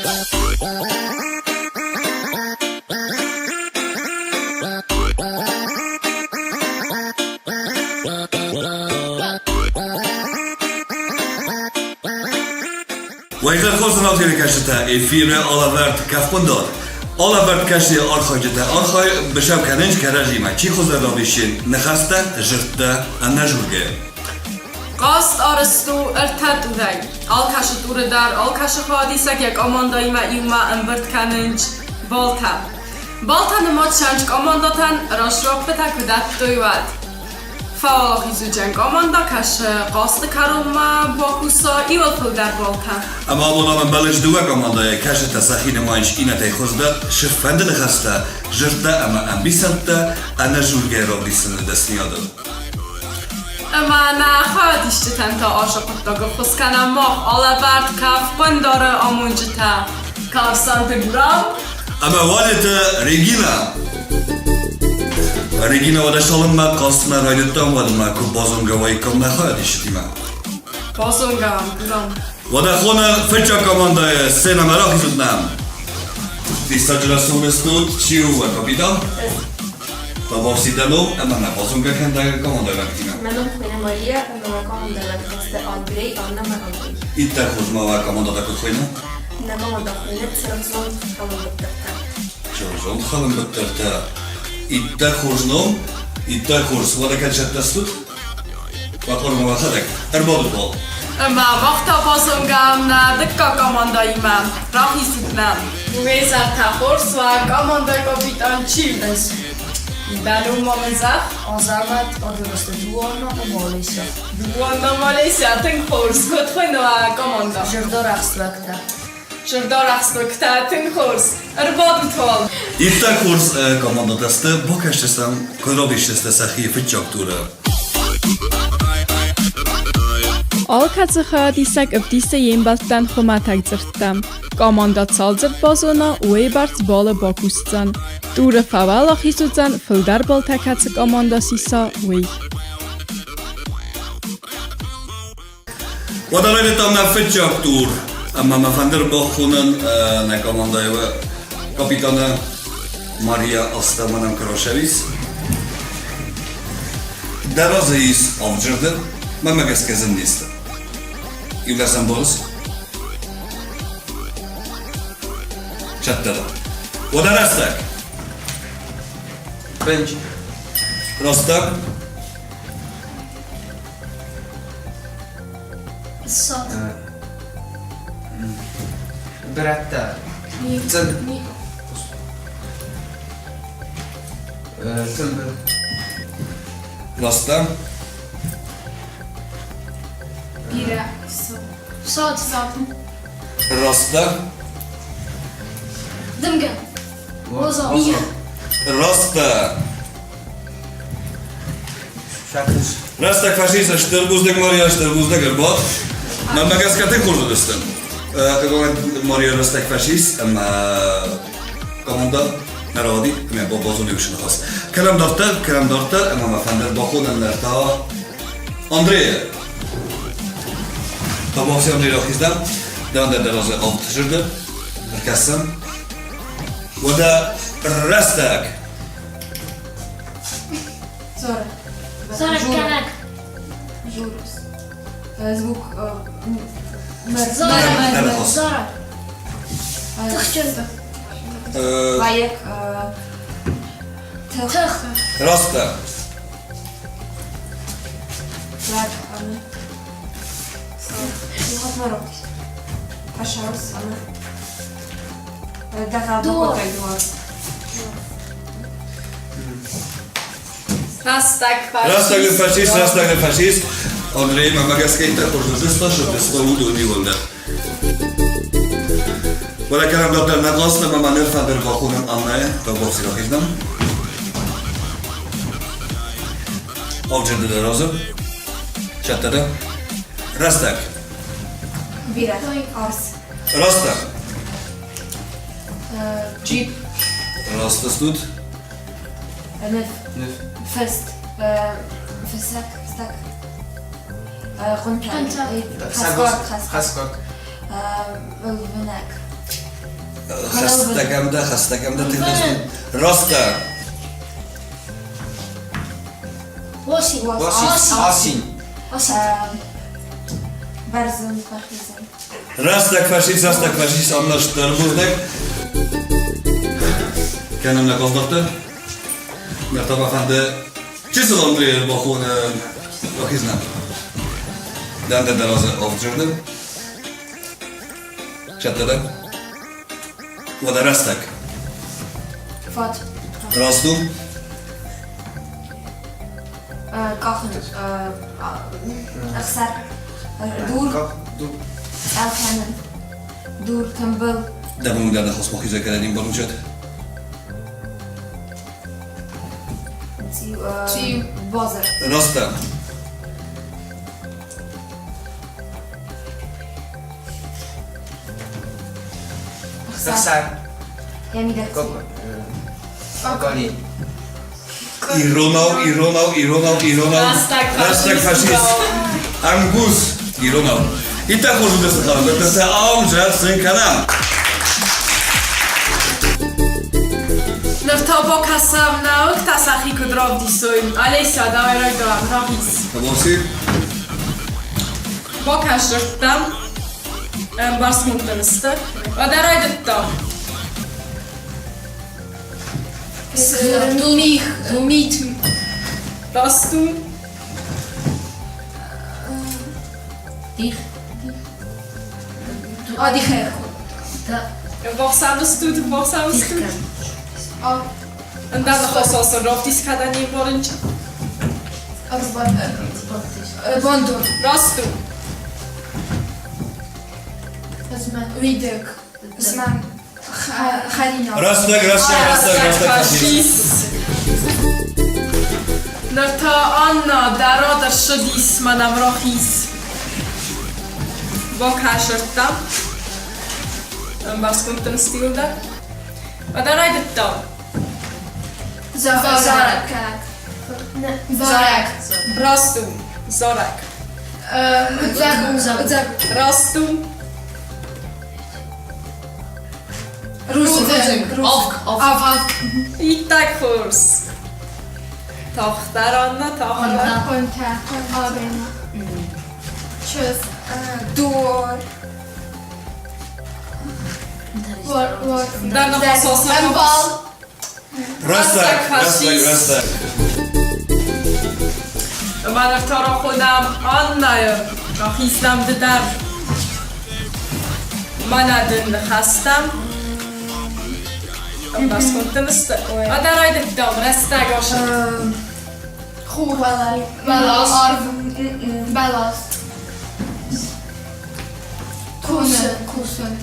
وإذا خلصنا نوتي كاشتا الفيرة على برد كافبندار على برد كاشتا أرخي جدا أرخي بشام كننج كراجيما چی خوز دابیشین نخسته جرته نجورگه قاست آرستو ارتد ودای آل کاش دور دار آل کاش خادی سگ آماندایی ما ایوما انبرد کننج بالتا نماد شنج آمانداتن راشراق بتا کدت دویواد فعال خیزو جنگ آماندا کاش قاست کاروما باکوسا ایوال پل در بالتا اما اونا من بلش دوگ آماندای کاش تسخین ماینش اینه تی خوزده شفنده نخسته جرته اما انبیسنده نجورگه را بیسنده دستنیاده اما نخوادیشتی تا عاشق داگو خسکنم ماه آلا برد کف بنداره آمونجتا کارسان بگرام اما والد ريجينا ولا شغل ما قاصنا رايدتهم ولا ما كوب بازون جوايكم نخواديش تيما بازون گرام ودا خونا فتشا كمان دا سنة مراحي زدنام دي سجلاسون استود شيو وكابيتان طبعا سيدانو اما انا بازون كان دا كمان دا لكتينا منم خوينا ماريا اما كمان دا لكتست اندري انا ما اندري إيتا خوز ما كمان دا كخوينا نما دا خوينا بسرمزون كمان بترتا شرزون خلن بترتا إيتا خوزنوم إيتا خوز ودا كان شتستود وقرم واخدك ارباب البال اما وقتا بازون گرام نه دکا کاماندایی من راهی سودنم ویزر تخورس و کاماندای کابیتان چیل بلو مامزخ آزامت آدرست دوانا و ماليسيا دوانا ماليسيا تن خورس کد خوین و کاماندا جردار اخست وقتا شردار اخستوکتا تن خورس ارباب توال إيتا خوز كمان دا دسته باكشتستم كرابيش دسته سخي فتشاك دورا Al katsachadisek op disse jembaltan chomatak zertam. Kamanda zalzer bazona uebarts bale bakustan. Dure fawala chisutan fuldarbal takatsek amanda sisa wei. ودرجة تامنا فتشاك دور أما ما فندر بخونن نكماندا يوا كابيتانا ماريا أستمانم كروشيفيس درازيس أمجردن ما مجلس كزن نيست يبلسن بولس شتدا ودرستك بنج راستك الصوت برتا تل تل راستك بیره صوت راستك دمجة وزا راستك شاكش راستك فاشيستا شتربوزدك ماريا شتربوزدك الباط ما مجلس كاتين خورزو دستن كمان ماريا راستك فاشيس أما كماندا نرادي كمان بابازوني وش نخاص كلام دارتا أما ما فندر باخون النرتا أندريا طبعا في أندريا خيزدم ده عند دراسة أو تجربة الكسم وده راستك صار كانك جورس звук زارة تخشن بايك تخ راستك يخاف مروكش أشعر أنا دخل دور. بقطع دوار راستك الفاشيست أندري ما مجلس كيتا خورزو دستا شو دستا ودوني ولا ولا كلام دكتور نقصنا ما نرفع بالباخون أنا ببصي رخيصنا أوجد دراسة شتى راستك بيرة أرس راستك جيب راست سود نف نف فست فسك فستك خنتا. خسكوك خسكوك هناك خستەکەمدا تێدەستم ڕاستە واشي آسین برزن فخيزن ڕاستێک فەشیست ئەمەش دەربوردێک کەنم لە کۆڵدەختە مێرتەبە خەندە چی سڵەمدرێ بۆ خۆن وەخیزنە دەندە دەرازە ئۆفجردن شەتەدە وەدە ڕاستێک فات ڕاستو كاخن اخسر دور الكنن دور تنبل دەبم لە دەخۆست وەخیزەکەدەنیم بەڕوچێت تي بازر ڕاستە اخسر يعني دكتي گانی ئیرۆناو ڕاستێک فەشیست ئەنگوز ئیرۆناو ئیتا خۆش دەستەخەڵم دەتەسە ئاوم جار سنکەنام Nërta bo kasam na uk ta sahi këdrav disojnë. Alesja, da e rëgam, rahis. Këbosi Bo ka shërtam, bars mund të nështë, a da rajdet ta. Numit, rastu, ادي خير vohsamës të Nda në khososën roftis ka da një borën që. بندر Rastu, ويدك اسمع خلينا ڕاستێک fashis. Nërta Anna, daradër shëdis më në mrohis. Bo ka shërtam, në baskun të në stilda. A da rajdet ta. زارك Brastu, Zorak. Rastu, I tak furs. Tohtar Anna, tohtar. شوف دور Da në khososën roftis. ڕاستێک Ma nërta ra خودم Anna'yı rahistem didar. Mana dün xastam. Bas kuntë nështë. A da rajdet dam, resta gashë. خوب بلاس بلاس كوسن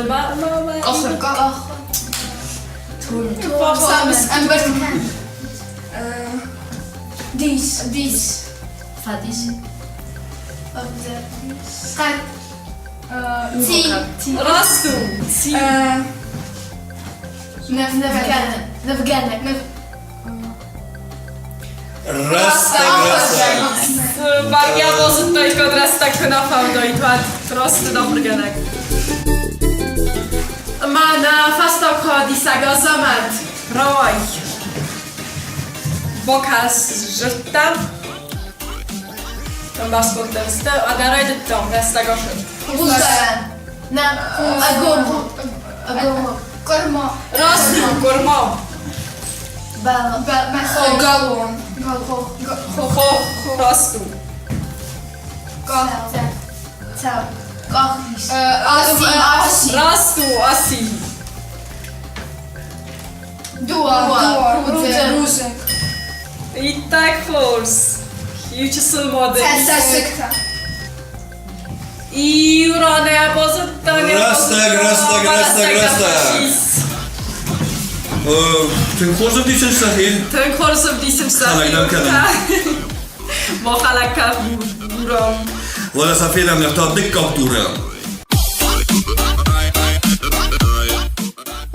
Ma آخر Vafsamız. ديس فاديس قد تي Rastu, si. نفقانك ڕاستێک Bargia bozut dojt kod resta kënafam dojt vat. Rastu da përgënek. Ma në fasta ka disa gazamet. Raj. Bokas zhërtam. Në bas kënë të nështë, a da rajdet tam, resta gashën. كرما Rastu, kurma. قالون Rastu. Rastu, asi. روزك I tak fors. Ju që sëllmode. I urane e bozët të një Rastek. Të në khorë zëvdi që nështë ahil Të në kërë së vdisim sa Khalak dam Mo khalak ka buram ولا سفينة من اختار دكة وطورة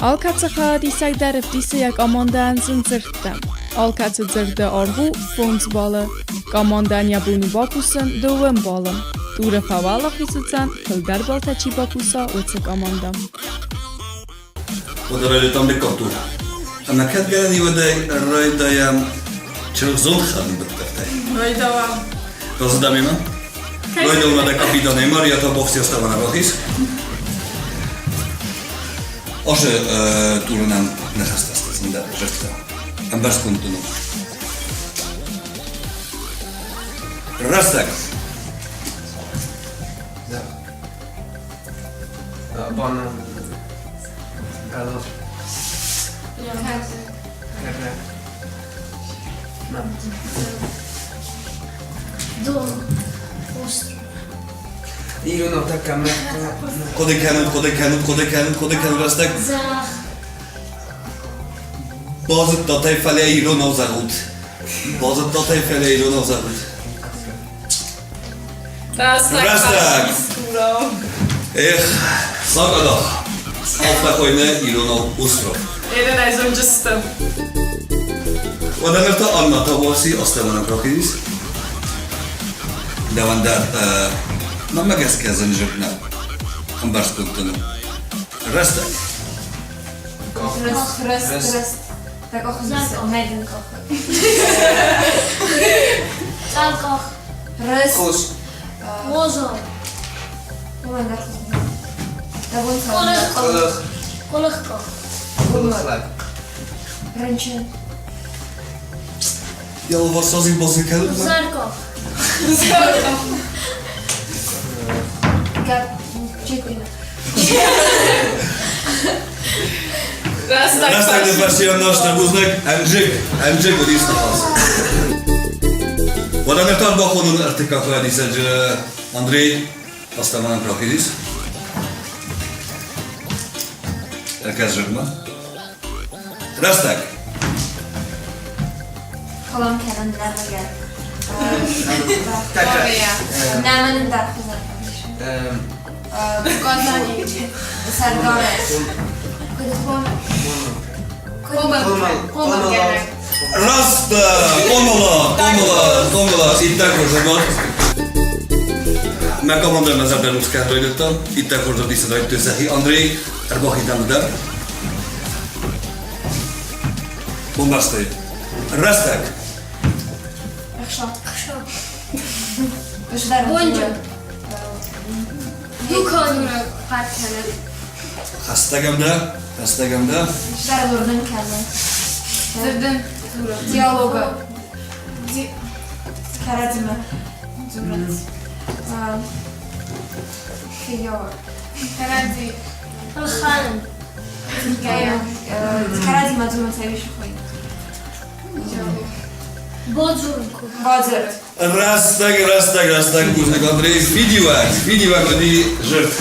Alkatsaha disak darf diese jak amondan zirtam. Alkatsa zirde arhu fondsballe. Kamondan jabunu bakusen dowem ballen. Ture favala fisutsan, kildar balta chi bakusa utsik amandam. ودرجة تملك كابتور أما كانت جاني وداي الرايدة يام شرخزون خادم بتكفتي Rojdałam. Rozdamy ma? Dojdę na te kapitany Maria to bo wciąż na rochis. Oże tu nam na hasta stazenda rzeczka. Ambasz kontinu. Raz tak. Banan. Galosz. Kere. Dom. Ost. Ilu no taka mekka. Kodekanu raz tak. Zach. Bazı tatay fele ilo na zahut. Bazı tatay fele ilo na zahut. Raz tak Raz tak. patrz z skórą. Sagada. Alfa koyne ilo na ustrov. Jeden najzączystym. ودمرت أن تواصي أستمر كوكيس دواندار ما جالس كذا جبنا هم بس كنتنا رستك Rest. Tak och zach. Megan koch. Zal koch. Rest. Kus. Wozo. Moment, dat is niet. Dat wordt zo. Kollig. Kollig koch. Kollig. Ręczyn. يا وصلي بوزيكال Zar koch. Gap. Dziękuję. Raz tak رستك patrz. نفسي أنا أشتغل أمجيك ودي استخلاص ودمرت أن بخونون ارتكاك هذه سجل أندري أستمر كوكيس كذا جبنا رستك Kolom kennen daar gel. Taka. Namen daar gezet. Kazani. Sargore. Kolom gerek. Rasta! Komola! Itt elkorzsabban. Megkomondom az ebben úszkát rajtottam. Itt elkorzsab visszadajt tőszehi. André, erbach hittem ide. Bombasztai. Restek! Bonjour. Yukarı partner. Hasztegemde. Sargordan kennen. Zırdan. Diyalogu. Karadime. Zurat. Fiyor. Karadi. Alxanım. Karadime zurat seviş koy. Bodzurku. Bodzur. Restek, úsznak André. Figyelek, hogy zsört.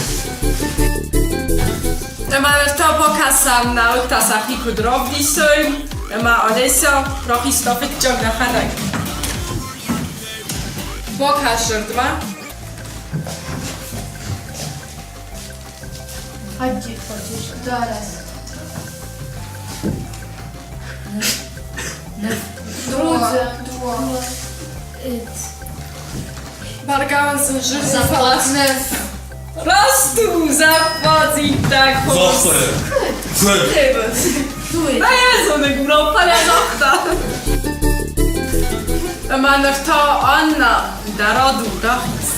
Mamy to pokazam na utasach i kudrowni są. Ma Odessa, trochę stopy ciągna hanek. Pokaż żerdma. Hadi. Teraz. Drudzy. Bargałam z żyrzu. Zapłacne. Raz tu zapłać i tak Zostaje. Na Jezu, nie górą, pana nokta. Mamy to Anna, narodu, dochis.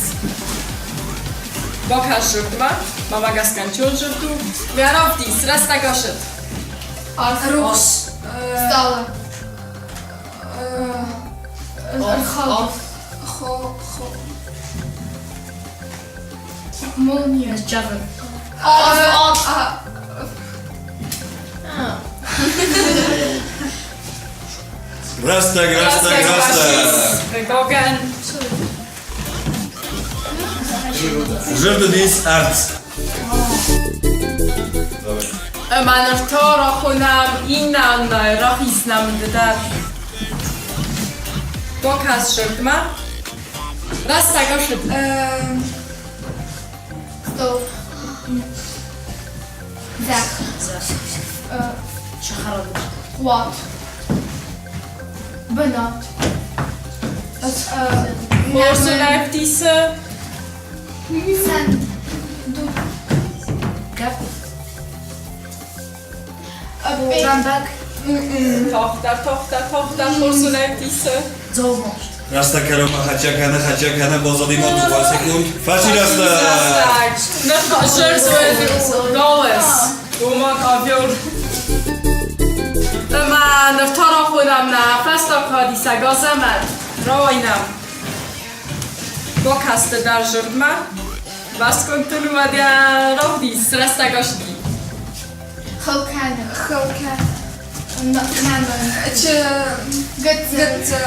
Pokaż żerdma. Mama ga skančil žrtu. Miarovtis, raz tak ošet. Rus. Stale. Molnia. Javel. Restek. Gogen. Żrty dis arts. Mamy to rochunam inna rochis nam dodar. Pokaż żrtma. Raz tak ošet. Stol. Zach. Шахаров. What? Benat. Morse leftise. Sen. Du. Gap. Rambak. Tochter, Kursunek diese. Zolmost. Rastak Karoma Hajakana, Bozodimo, 2 sekund. Faci Rastak! No, żersły gołes. Umak avior. Man, w toro chudam na festa kodisa gozemer. Rojnam. Bokaste dar żurdma. Was kontynuacja rodis, resta gości. Chokana. Namen. Götze.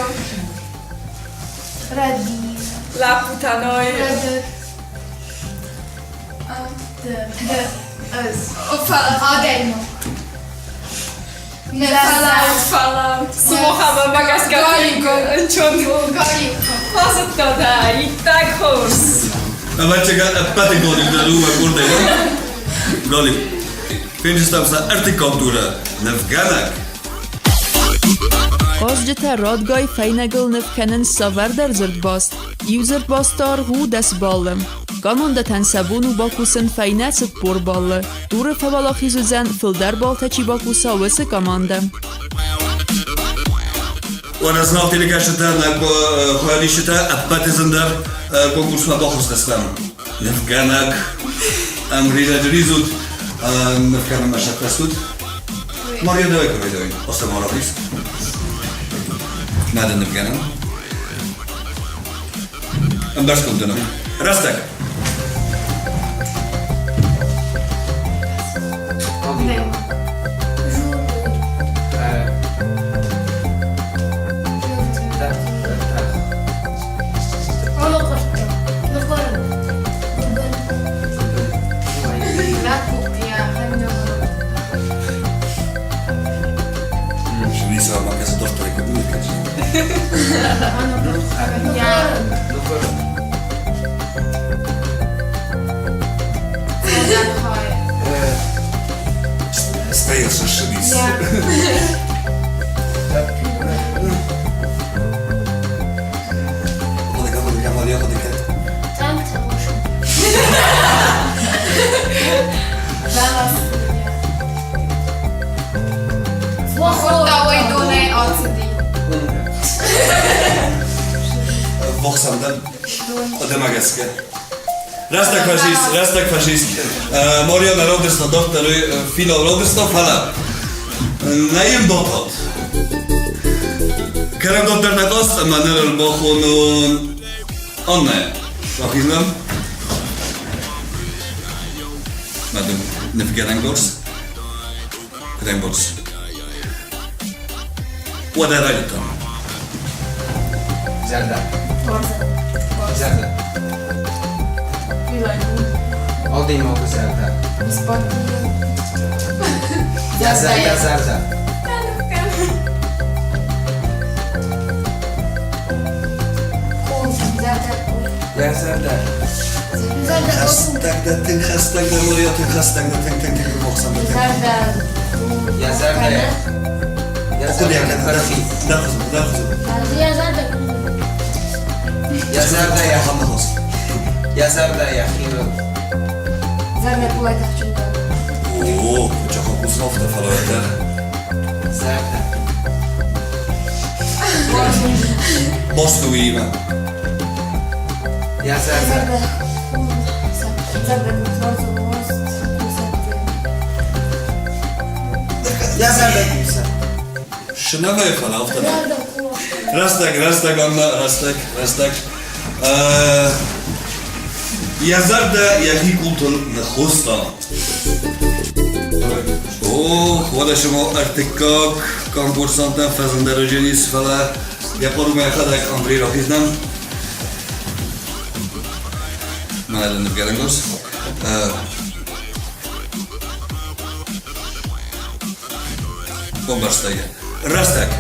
Radi. La putanoi. Ademo. Fallout. Słuchamy magaskaringu. Pozyt to daj. Tak hurs. Давайте пятый гол da Luma kurde. Goli. Finns tam sa artykultura Nevganak. Kozjeta rodgoj fejnegel nevkenen savarder zrdbost. Userbostor hu des bollem. Komanda ten sabunu bakusen fejnecet porballe. Dure favalachizuzen filder baltachi bakusa wese komanda. وانا знал ты кажется на ходишта апатизендер конкурс на бохус дастам. Nevganak Amrida Rizut Nevganak Mashak Tasut. Mario давай давай. Остаморовис. Надо Nevganak. Амбаш контуна. Rastak. Lisa ma casa dottore con lui che Stai suscedissimo. Voxamdan odemageske. Rastak fašist. Morio na rodesno doktoru filo rodesno fala. Najem dotot. Kerem doktor na kost manel bohunun onne. Rohiznam. Madem Nevganak gors. Kren gors. Wada rajta. Zelda. Odeim mogu Zelda. Zelda. Ja Zelda. Hashtag da Morio, hashtag da ten voxam da. Ja Zelda. Ja Zelda. Farfi. Da. Ja Zelda ya Hamas. Ja Zelda ya Hiro. Oo, çok uzun hafta falan öder. Zelda. Bostu ima. Ja Zelda. Ja Zelda kimse. Şuna böyle falan haftada. Rastak. Yazar da yahi kultun na hosta. Хвала шумо артикак конкурсантан фазандароджени сфала япорума яхадак Андрей Рохизнам. Манаден Невгаnak. Bombarstaya. Rastak.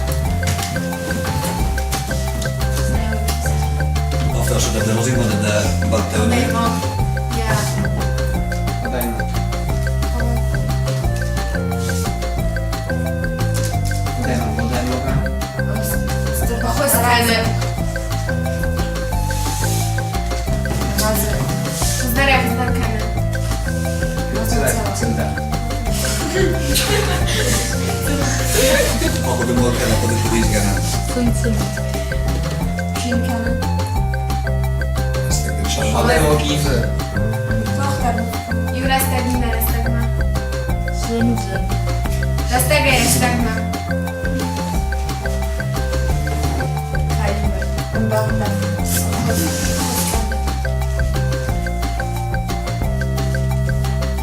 After що да розимо да бактери. Pochody morka na podejść gana. Kończymy. Kinkanen. Ale mogiwy. Tochter. Ju rastagna, rastagna. Slimzy. Rastaga, rastagna. Kajmer. Banda.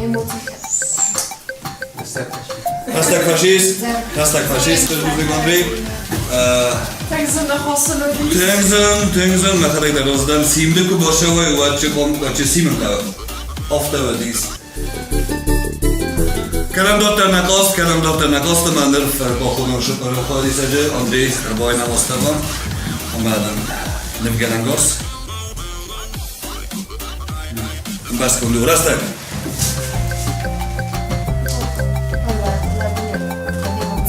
Emocje. Rastak fascist, też mówię Andrzej. Tak za na hosel Tenzem, na charakter rozdan, simliku boszewe, łacie simenka. Ofta wedis. Karam dotter na kost, man nerf pochudną szybko chodzi sobie, Andrzej, arboj na ostawa. Omadan, nevgelan gos. Baską du, rastak.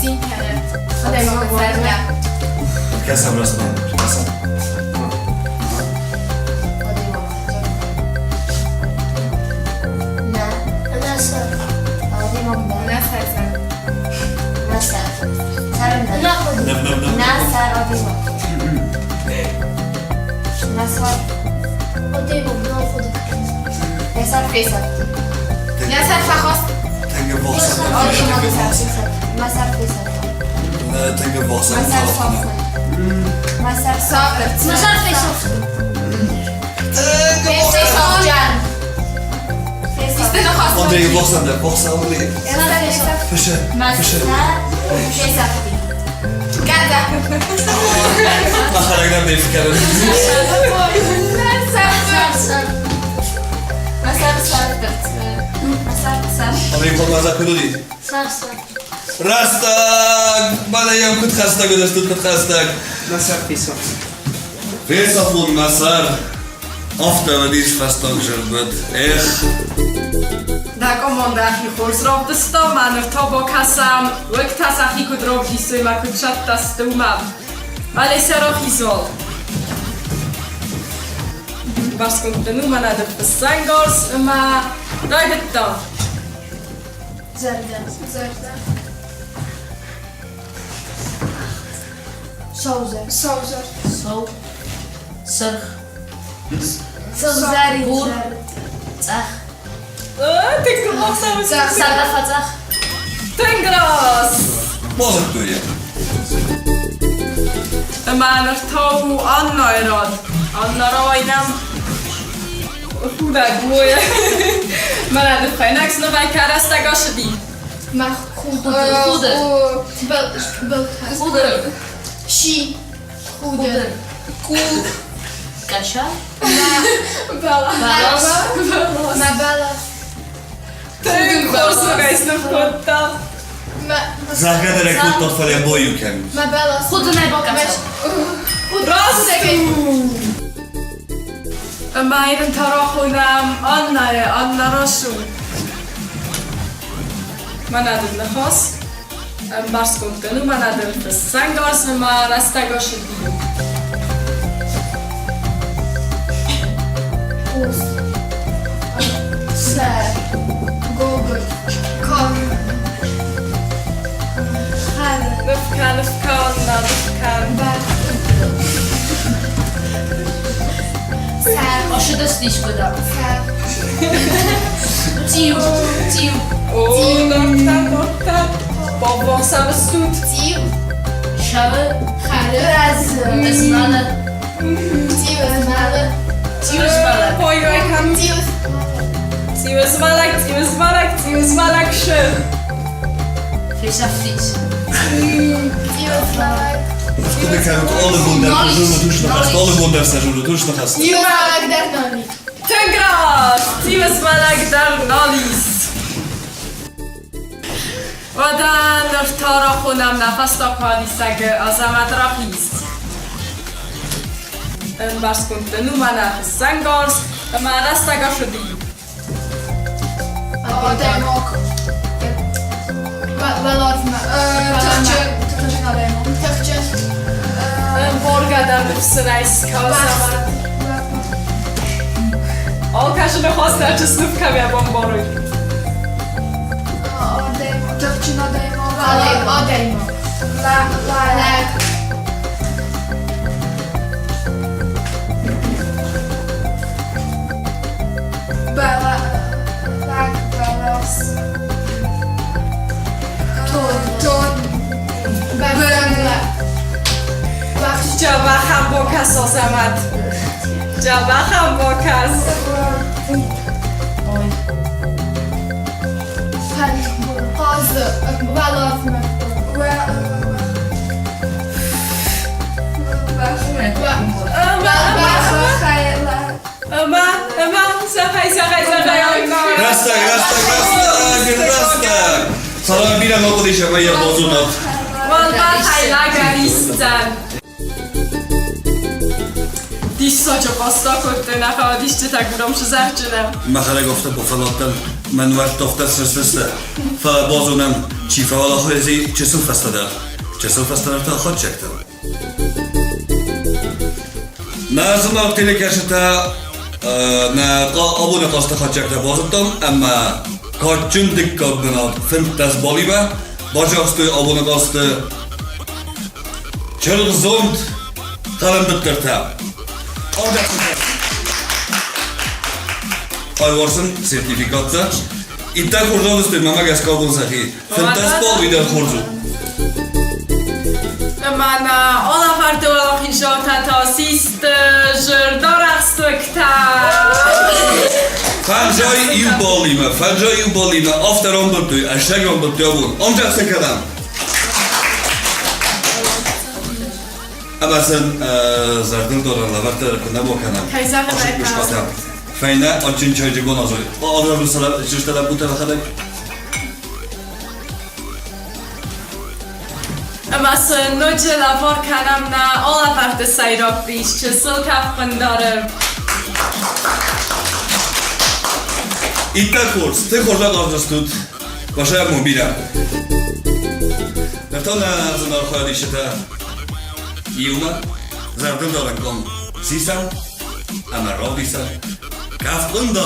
Cinkanen. Odejmą serda. Kasam rastak, kasam. Nasar fesa. Nasar fachos. Tego bossa. Tego bossa. Masar sofert. Nasar fejsów. Jesteś sofjan. Jesteś no hostel. Andrzej, bossa, Andrzej. Nasar fesa. Proszę, proszę. Fesa. Gada. Na charakter nie wkradł. Masar sofert. Masar sofert. Andrzej, podma za ludzi. Sarsa. Rastak! Badajam kut hashtag, to jest kut hashtag. Nasar pisał. Wiesofun Masar. Ofta wedis fastok żerbet. Da komanda hichur zrob de stoman w tobo kasam wektasa hiku drogi syma kuchatta stuma. Ale serofizol. Bas continua na de sangors ma dojde to. Zerda. Zerda. Sozer. Sozer. Soł. Srch. Sozari. Bur. Cach. Ty grosam Sarda facach. Tengros. Może tu je. Man to annoirod. Annaroinam. Chuda głuje. Man de fenax no vai cara sta goshdi. Ma chudy. Chudy. Chudy. Si. Chudy. Ku. Kasia. Bala. Balos. Ma bala. Ty głosugaj znów kotta. Zagadaj jak kut otworia bojukiem. Ma bala. Chudy najbogacał. Ma jeden torochu nam Anna Roszu. Manadyn na hos. Barską tynu, manadyn przez sangors, ma rastago szybidu. Ust. Ser. Gogol. Kon. Hale. Nufkan, nufkan. Bar. Ser. Oszydostliśmy dam. Ser. Ciu. Ciu. O, dokta. Powąsam stud. Tiu. Siały. Hale. Razy. Wezmane. Tiu. Znale. Ciu zwale. Pojojkam. Tiu. Ciu zwalak szy. Fejsa flis. Tiu. Znale. Wtedy kan het alle bonden seizoen tussen nog hast. Tiu. Znale. Dernoli. Tengros! Ciu zwalak darnolis. Wadan w torochu nam na fastokoli sage azamadropis. Barską tynu ma na sangors, ma rastago szydi. O, demok. Balorna. Tachcie. Tachcie na demo. Tachcie. Borga dar w synajska zamat. Olka, że do hosta, czy snówka miała bomboruj. O, demo. Cina dejmo. Odejmo. Lek. Bela. Lek. Belos. Tun. Bele. جابا هم با کس آزمد جابا هم با کس Pozı. Balazma. اما سخی Rastak. Sana bir an oldu işe ben ya bozuldu. والله خیلی گریستن دیش ساچو پاستا کرده نخواه دیش چه تگورم شو زرچنم Mahara gofta bu falattan men vart ofta sırsta. Fa bozunam çifa ala hoyzi çesul fastada. Çesul fastada ta xot çekti. Nazım avtile kaşıta na abone qasta xot çekti bozuttum ama kaçın dikkat bina fintas boliba bajaqstu abone qasta çırgzund qalın bittirta. Ordaksın. Ayvarsın sertifikatta. İddia kurdan üstü mama gaz kabul sahi. Fintas bol video kurdu. من آلا فرد و آلا خیشات تاسیست جردار اخستکتا Fancayı balima. After 14, aşağı 14 yavun. Ancak sekadan. Ama sen zardır dolarla var tarafında bu kanal. Kaysa kadar Aşıkmış kalsın. batam. Feyne açın çaycı gonazı. O ağır sıra çırştalar bu tarafa da. اما سنوچه لفار کنم نه آلا فرد سیراک بیش چه سل کفن داره İddia kurs. Tek orada kalacağız tut. Başa yapma bira. Nertona zınar koyar işite. İyuma. Zardır dolan kon. Sisam. Ama rovdisa. Kafkında.